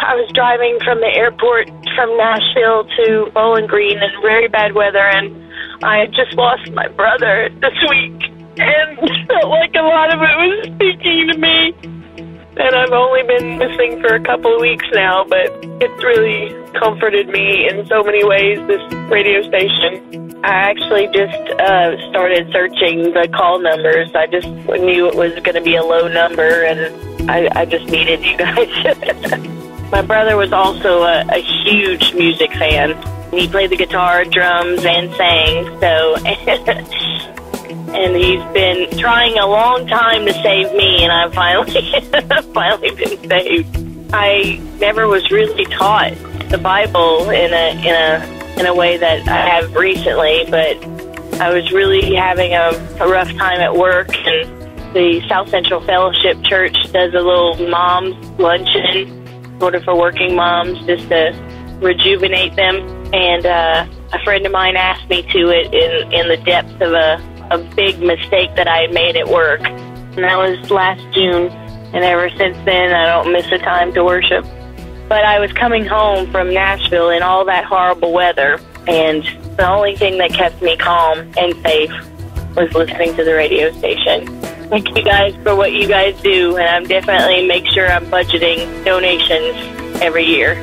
I was driving from the airport from Nashville to Bowling Green in very bad weather, and I had just lost my brother this week, and felt like a lot of it was speaking to me. And I've only been missing for a couple of weeks now, but it's really comforted me in so many ways, this radio station. I actually just started searching the call numbers. I just knew it was going to be a low number, and I just needed you guys. My brother was also a huge music fan. He played the guitar, drums, and sang, so... And he's been trying a long time to save me, and I've finally been saved. I never was really taught the Bible in a way that I have recently, but I was really having a rough time at work, and the South Central Fellowship Church does a little mom's luncheon, sort of for working moms, just to rejuvenate them. And a friend of mine asked me to it in the depths of a big mistake that I had made at work. And that was last June, and ever since then I don't miss a time to worship. But I was coming home from Nashville in all that horrible weather, and the only thing that kept me calm and safe was listening to the radio station. Thank you guys for what you guys do, and I'm definitely make sure I'm budgeting donations every year.